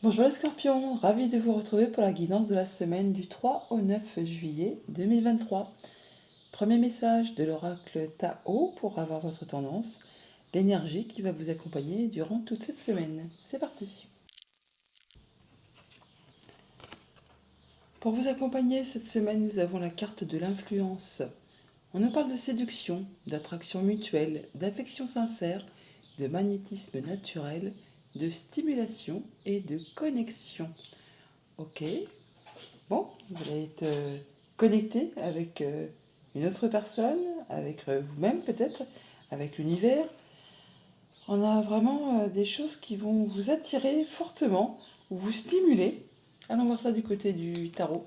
Bonjour les scorpions, ravi de vous retrouver pour la guidance de la semaine du 3 au 9 juillet 2023. Premier message de l'oracle Tao pour avoir votre tendance, l'énergie qui va vous accompagner durant toute cette semaine. C'est parti. Pour vous accompagner cette semaine, nous avons la carte de l'influence. On nous parle de séduction, d'attraction mutuelle, d'affection sincère, de magnétisme naturel, de stimulation et de connexion. Ok, bon, vous allez être connecté avec une autre personne, avec vous-même peut-être, avec l'univers. On a vraiment des choses qui vont vous attirer fortement, vous stimuler. Allons voir ça du côté du tarot.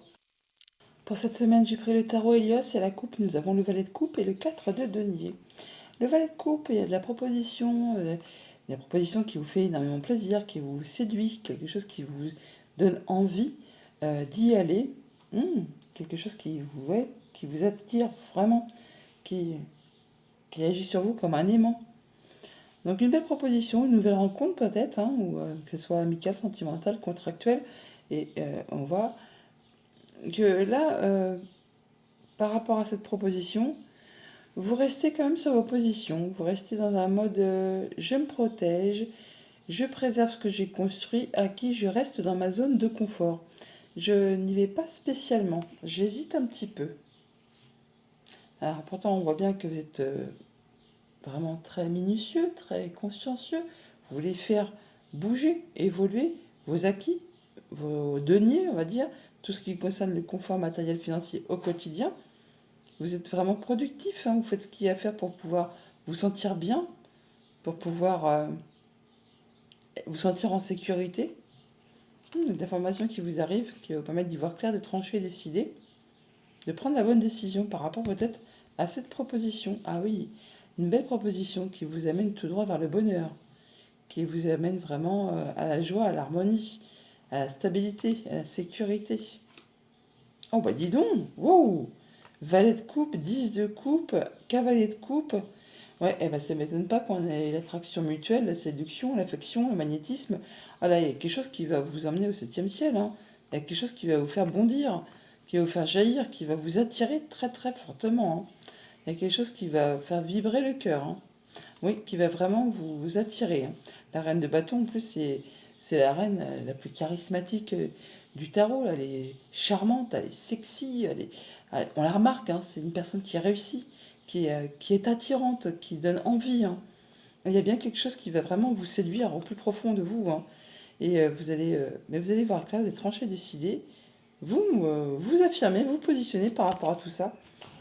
Pour cette semaine, j'ai pris le tarot Hélios et à la coupe, nous avons le valet de coupe et le 4 de denier. Le valet de coupe, il y a de la proposition, des propositions qui vous fait énormément plaisir, qui vous séduit, quelque chose qui vous donne envie d'y aller. Quelque chose qui vous, ouais, qui vous attire vraiment, qui, qui agit sur vous comme un aimant. Donc une belle proposition, une nouvelle rencontre peut-être, hein, ou que ce soit amicale, sentimentale, contractuelle. Et on voit que là, par rapport à cette proposition, vous restez quand même sur vos positions. Vous restez dans un mode je me protège, je préserve ce que j'ai construit, à qui je reste dans ma zone de confort. Je n'y vais pas spécialement, j'hésite un petit peu. Alors pourtant, on voit bien que vous êtes vraiment très minutieux, très consciencieux. Vous voulez faire bouger, évoluer vos acquis, vos deniers, on va dire, tout ce qui concerne le confort matériel financier au quotidien. Vous êtes vraiment productif, hein, vous faites ce qu'il y a à faire pour pouvoir vous sentir bien, pour pouvoir vous sentir en sécurité. Des informations qui vous arrivent, qui vous permettent d'y voir clair, de trancher, décider, de prendre la bonne décision par rapport peut-être à cette proposition. Ah oui, une belle proposition qui vous amène tout droit vers le bonheur, qui vous amène vraiment à la joie, à l'harmonie, à la stabilité, à la sécurité. Oh bah dis donc, wow, valet de coupe, 10 de coupe, cavalier de coupe. Ouais, eh ben ça m'étonne pas qu'on ait l'attraction mutuelle, la séduction, l'affection, le magnétisme. Ah là, il y a quelque chose qui va vous emmener au septième ciel, hein. Il y a quelque chose qui va vous faire bondir, qui va vous faire jaillir, qui va vous attirer très très fortement, hein. Il y a quelque chose qui va faire vibrer le cœur, hein. Oui, qui va vraiment vous attirer, hein. La reine de bâton, en plus, c'est la reine la plus charismatique du tarot, là. Elle est charmante, elle est sexy, on la remarque, hein, c'est une personne qui réussit, qui est attirante, qui donne envie, hein. Il y a bien quelque chose qui va vraiment vous séduire au plus profond de vous, hein. Et mais vous allez voir que là, vous êtes tranché, décidé. Vous vous affirmez, vous positionnez par rapport à tout ça.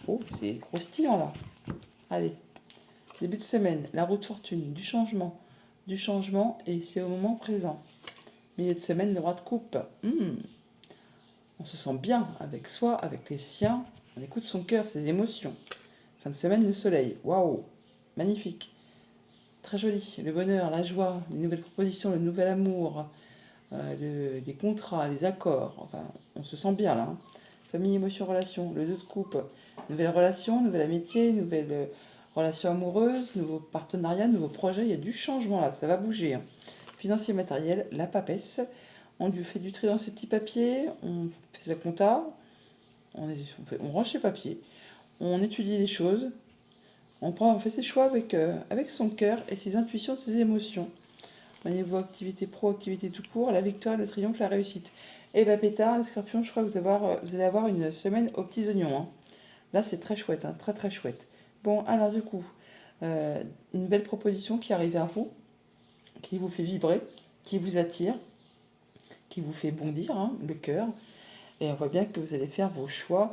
Oh, c'est croustillant là. Allez, début de semaine, la roue de fortune, du changement, et c'est au moment présent. Milieu de semaine, le roi de coupe. On se sent bien avec soi, avec les siens, on écoute son cœur, ses émotions. Fin de semaine, le soleil. Waouh, magnifique. Très joli. Le bonheur, la joie, les nouvelles propositions, le nouvel amour, les contrats, les accords. Enfin, on se sent bien là, hein. Famille, émotion, relation. Le 2 de coupe. Nouvelle relation, nouvelle amitié, nouvelle relation amoureuse, nouveau partenariat, nouveau projet. Il y a du changement là, ça va bouger, hein. Financier, matériel, la papesse. On lui fait du tri dans ses petits papiers, on fait sa compta, on range ses papiers, on étudie les choses, on fait ses choix avec son cœur et ses intuitions, ses émotions. Au niveau activité pro, activité tout court, la victoire, le triomphe, la réussite. Et bah pétard, les scorpions, je crois que vous allez avoir une semaine aux petits oignons, hein. Là, c'est très chouette, hein, très très chouette. Bon, alors du coup, une belle proposition qui arrive vers vous, qui vous fait vibrer, qui vous attire, qui vous fait bondir, hein, le cœur. Et on voit bien que vous allez faire vos choix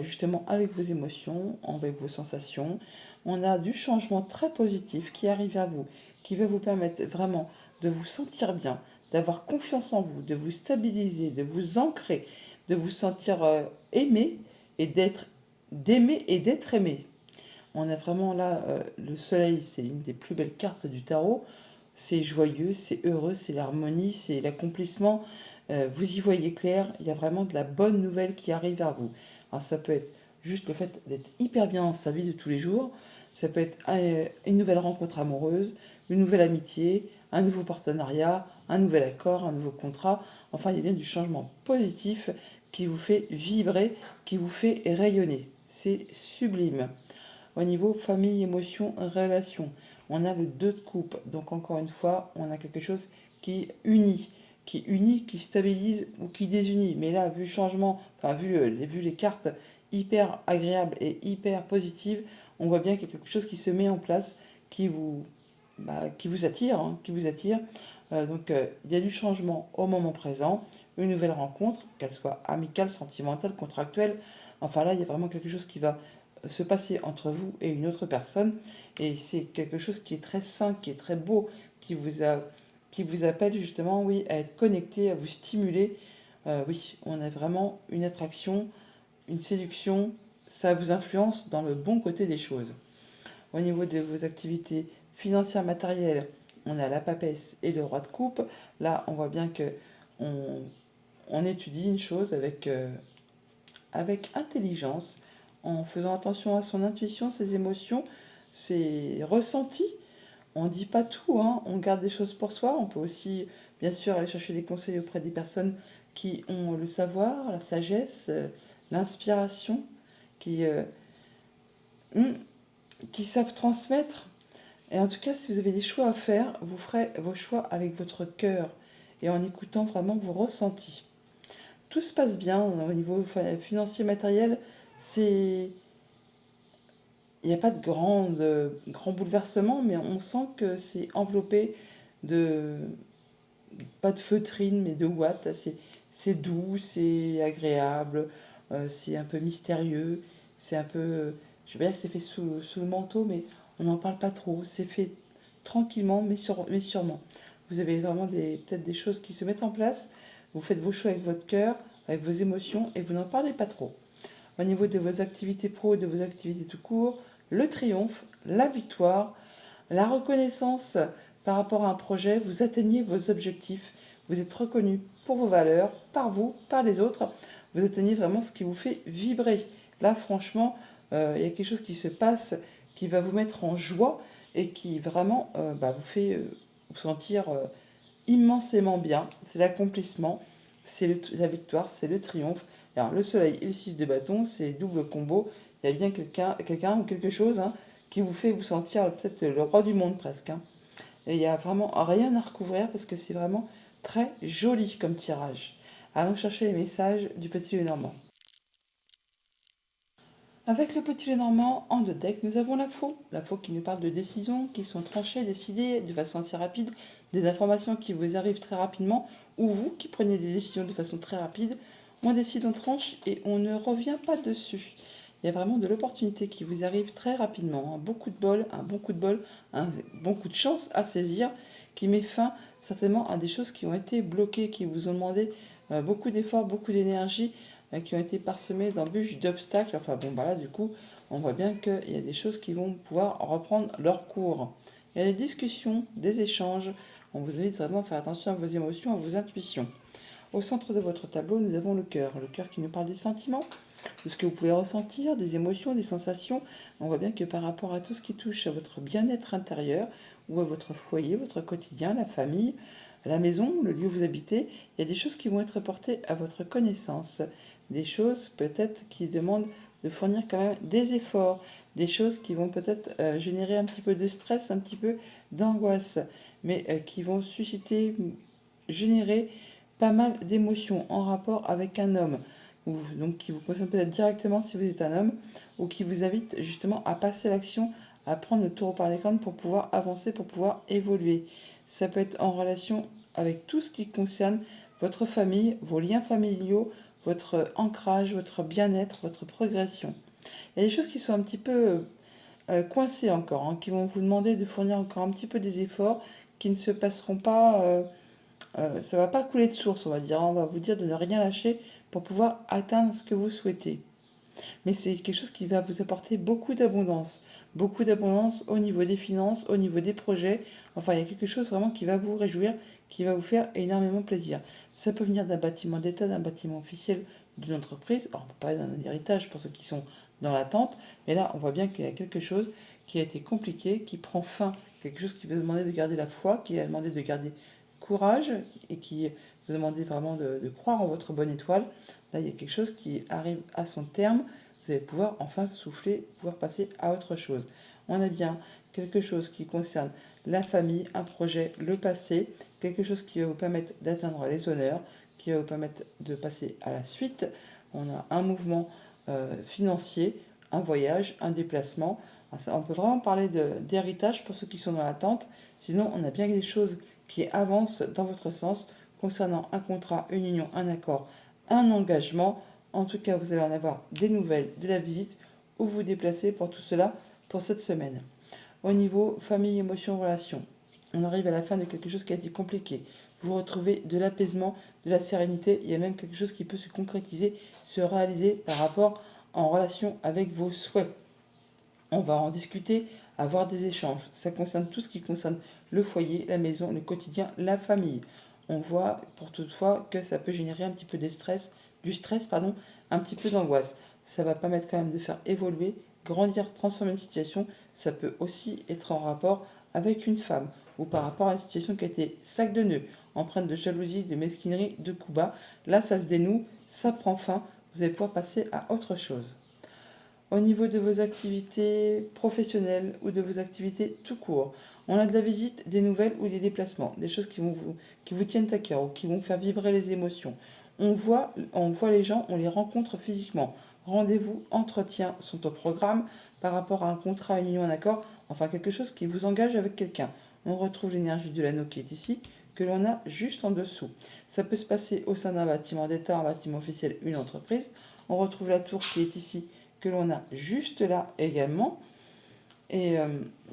justement avec vos émotions, avec vos sensations. On a du changement très positif qui arrive à vous, qui va vous permettre vraiment de vous sentir bien, d'avoir confiance en vous, de vous stabiliser, de vous ancrer, de vous sentir aimé et d'aimer et d'être aimé. On a vraiment là le soleil, c'est une des plus belles cartes du tarot. C'est joyeux, c'est heureux, c'est l'harmonie, c'est l'accomplissement. Vous y voyez clair, il y a vraiment de la bonne nouvelle qui arrive vers vous. Alors ça peut être juste le fait d'être hyper bien dans sa vie de tous les jours. Ça peut être une nouvelle rencontre amoureuse, une nouvelle amitié, un nouveau partenariat, un nouvel accord, un nouveau contrat. Enfin, il y a bien du changement positif qui vous fait vibrer, qui vous fait rayonner. C'est sublime. Au niveau famille, émotion, relation, on a le 2 de coupe. Donc encore une fois, on a quelque chose qui stabilise ou qui désunit. Mais là, vu le changement, enfin vu les cartes hyper agréables et hyper positives, on voit bien qu'il y a quelque chose qui se met en place, qui vous, qui vous attire, hein, qui vous attire. Il y a du changement au moment présent, une nouvelle rencontre, qu'elle soit amicale, sentimentale, contractuelle. Enfin là, il y a vraiment quelque chose qui va se passer entre vous et une autre personne. Et c'est quelque chose qui est très sain, qui est très beau, qui vous appelle justement, oui, à être connecté, à vous stimuler. Oui, on a vraiment une attraction, une séduction. Ça vous influence dans le bon côté des choses. Au niveau de vos activités financières, matérielles, on a la papesse et le roi de coupe. Là, on voit bien que on, on étudie une chose avec intelligence, en faisant attention à son intuition, ses émotions, ses ressentis. On ne dit pas tout, hein, on garde des choses pour soi. On peut aussi, bien sûr, aller chercher des conseils auprès des personnes qui ont le savoir, la sagesse, l'inspiration, qui, euh, hmm, qui savent transmettre. Et en tout cas, si vous avez des choix à faire, vous ferez vos choix avec votre cœur et en écoutant vraiment vos ressentis. Tout se passe bien au niveau financier, matériel. C'est Il n'y a pas de grand bouleversement, mais on sent que c'est enveloppé de, pas de feutrine, mais de ouate. C'est doux, c'est agréable, c'est un peu mystérieux, c'est un peu, je vais pas dire que c'est fait sous le manteau, mais on n'en parle pas trop. C'est fait tranquillement, mais sûrement. Vous avez vraiment peut-être des choses qui se mettent en place. Vous faites vos choix avec votre cœur, avec vos émotions, et vous n'en parlez pas trop. Au niveau de vos activités pro, de vos activités tout court, le triomphe, la victoire, la reconnaissance par rapport à un projet, vous atteignez vos objectifs, vous êtes reconnu pour vos valeurs, par vous, par les autres, vous atteignez vraiment ce qui vous fait vibrer. Là, franchement, il y a quelque chose qui se passe qui va vous mettre en joie et qui vraiment vous fait vous sentir immensément bien. C'est l'accomplissement, la victoire, c'est le triomphe. Alors, le soleil et le 6 de bâton, c'est double combo. Il y a bien quelqu'un ou quelque chose, hein, qui vous fait vous sentir peut-être le roi du monde presque, hein. Et il n'y a vraiment rien à recouvrir parce que c'est vraiment très joli comme tirage. Allons chercher les messages du petit Lenormand. Avec le petit Lenormand en deux decks, nous avons la faux qui nous parle de décisions qui sont tranchées, décidées de façon assez rapide, des informations qui vous arrivent très rapidement, ou vous qui prenez des décisions de façon très rapide. On décide, on tranche et on ne revient pas dessus. Il y a vraiment de l'opportunité qui vous arrive très rapidement, un beaucoup de bol, un bon coup de bol, un bon coup de chance à saisir, qui met fin certainement à des choses qui ont été bloquées, qui vous ont demandé beaucoup d'efforts, beaucoup d'énergie, qui ont été parsemés d'embûches, d'obstacles. Enfin bon, bah là, du coup, on voit bien qu'il y a des choses qui vont pouvoir reprendre leur cours. Il y a des discussions, des échanges. On vous invite vraiment à faire attention à vos émotions, à vos intuitions. Au centre de votre tableau, nous avons le cœur qui nous parle des sentiments, de ce que vous pouvez ressentir, des émotions, des sensations. On voit bien que par rapport à tout ce qui touche à votre bien-être intérieur ou à votre foyer, votre quotidien, la famille, la maison, le lieu où vous habitez, il y a des choses qui vont être portées à votre connaissance. Des choses peut-être qui demandent de fournir quand même des efforts, des choses qui vont peut-être générer un petit peu de stress, un petit peu d'angoisse, mais qui vont susciter, générer pas mal d'émotions en rapport avec un homme, ou donc qui vous concerne peut-être directement si vous êtes un homme, ou qui vous invite justement à passer l'action, à prendre le taureau par les cornes pour pouvoir avancer, pour pouvoir évoluer. Ça peut être en relation avec tout ce qui concerne votre famille, vos liens familiaux, votre ancrage, votre bien-être, votre progression. Il y a des choses qui sont un petit peu coincées encore, hein, qui vont vous demander de fournir encore un petit peu des efforts qui ne se passeront pas. Ça va pas couler de source, on va dire. On va vous dire de ne rien lâcher pour pouvoir atteindre ce que vous souhaitez. Mais c'est quelque chose qui va vous apporter beaucoup d'abondance. Beaucoup d'abondance au niveau des finances, au niveau des projets. Enfin, il y a quelque chose vraiment qui va vous réjouir, qui va vous faire énormément plaisir. Ça peut venir d'un bâtiment d'État, d'un bâtiment officiel, d'une entreprise. Alors, on peut parler d'un héritage pour ceux qui sont dans l'attente. Mais là, on voit bien qu'il y a quelque chose qui a été compliqué, qui prend fin. Quelque chose qui va demander de garder la foi, qui va demander de garder courage et qui vous demandez vraiment de croire en votre bonne étoile. Là, il y a quelque chose qui arrive à son terme. Vous allez pouvoir enfin souffler, pouvoir passer à autre chose. On a bien quelque chose qui concerne la famille, un projet, le passé, quelque chose qui va vous permettre d'atteindre les honneurs, qui va vous permettre de passer à la suite. On a un mouvement financier, un voyage, un déplacement. On peut vraiment parler d'héritage pour ceux qui sont dans l'attente. Sinon, on a bien des choses qui avancent dans votre sens concernant un contrat, une union, un accord, un engagement. En tout cas, vous allez en avoir des nouvelles de la visite où vous vous déplacez pour tout cela pour cette semaine. Au niveau famille, émotion, relation, on arrive à la fin de quelque chose qui a été compliqué. Vous retrouvez de l'apaisement, de la sérénité. Il y a même quelque chose qui peut se concrétiser, se réaliser par rapport en relation avec vos souhaits. On va en discuter, avoir des échanges. Ça concerne tout ce qui concerne le foyer, la maison, le quotidien, la famille. On voit pour toutefois que ça peut générer un petit peu du stress, pardon, un petit peu d'angoisse. Ça va permettre quand même de faire évoluer, grandir, transformer une situation. Ça peut aussi être en rapport avec une femme ou par rapport à une situation qui a été sac de nœuds, empreinte de jalousie, de mesquinerie, de coups bas. Là, ça se dénoue, ça prend fin. Vous allez pouvoir passer à autre chose. Au niveau de vos activités professionnelles ou de vos activités tout court, on a de la visite, des nouvelles ou des déplacements, des choses qui vous tiennent à cœur ou qui vont faire vibrer les émotions. On voit les gens, on les rencontre physiquement. Rendez-vous, entretiens sont au programme par rapport à un contrat, une union, un accord, enfin quelque chose qui vous engage avec quelqu'un. On retrouve l'énergie de l'anneau qui est ici, que l'on a juste en dessous. Ça peut se passer au sein d'un bâtiment d'État, un bâtiment officiel, une entreprise. On retrouve la tour qui est ici, que l'on a juste là également. Et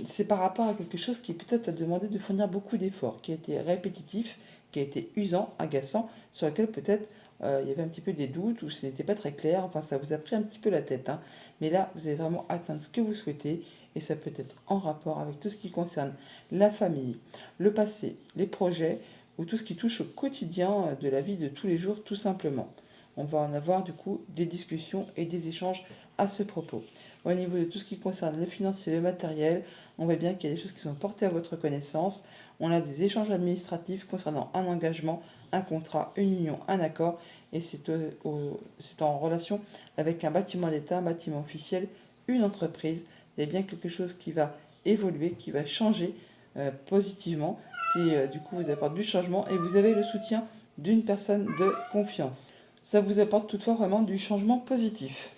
c'est par rapport à quelque chose qui peut-être a demandé de fournir beaucoup d'efforts, qui a été répétitif, qui a été usant, agaçant, sur lequel peut-être il y avait un petit peu des doutes ou ce n'était pas très clair. Enfin, ça vous a pris un petit peu la tête, hein. Mais là, vous allez vraiment atteindre ce que vous souhaitez et ça peut être en rapport avec tout ce qui concerne la famille, le passé, les projets ou tout ce qui touche au quotidien de la vie de tous les jours, tout simplement. On va en avoir du coup des discussions et des échanges à ce propos. Au niveau de tout ce qui concerne le financier et le matériel, on voit bien qu'il y a des choses qui sont portées à votre connaissance. On a des échanges administratifs concernant un engagement, un contrat, une union, un accord. Et c'est en relation avec un bâtiment d'État, un bâtiment officiel, une entreprise. Il y a bien quelque chose qui va évoluer, qui va changer positivement, qui du coup vous apporte du changement et vous avez le soutien d'une personne de confiance. Ça vous apporte toutefois vraiment du changement positif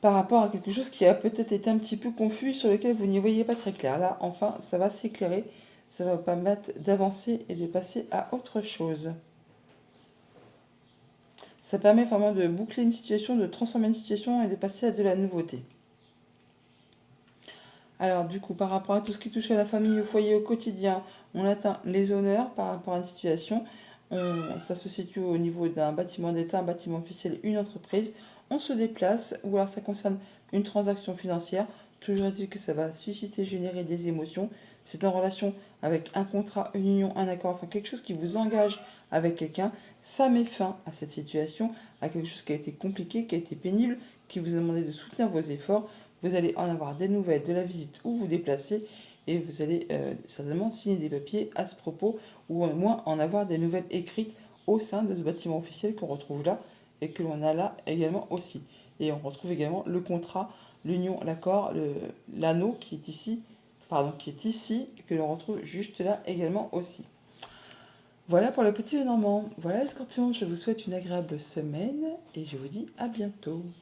par rapport à quelque chose qui a peut-être été un petit peu confus, sur lequel vous n'y voyez pas très clair. Là, enfin, ça va s'éclairer, ça va vous permettre d'avancer et de passer à autre chose. Ça permet vraiment de boucler une situation, de transformer une situation et de passer à de la nouveauté. Alors du coup, par rapport à tout ce qui touche à la famille, au foyer, au quotidien, on atteint les honneurs par rapport à une situation. Ça se situe au niveau d'un bâtiment d'État, un bâtiment officiel, une entreprise. On se déplace, ou alors ça concerne une transaction financière. Toujours est-il que ça va susciter, générer des émotions. C'est en relation avec un contrat, une union, un accord, enfin quelque chose qui vous engage avec quelqu'un. Ça met fin à cette situation, à quelque chose qui a été compliqué, qui a été pénible, qui vous a demandé de soutenir vos efforts. Vous allez en avoir des nouvelles de la visite où vous déplacez et vous allez certainement signer des papiers à ce propos ou au moins en avoir des nouvelles écrites au sein de ce bâtiment officiel qu'on retrouve là et que l'on a là également aussi. Et on retrouve également le contrat, l'union, l'accord, l'anneau qui est ici, et que l'on retrouve juste là également aussi. Voilà pour le petit Normand. Voilà les scorpions, je vous souhaite une agréable semaine et je vous dis à bientôt.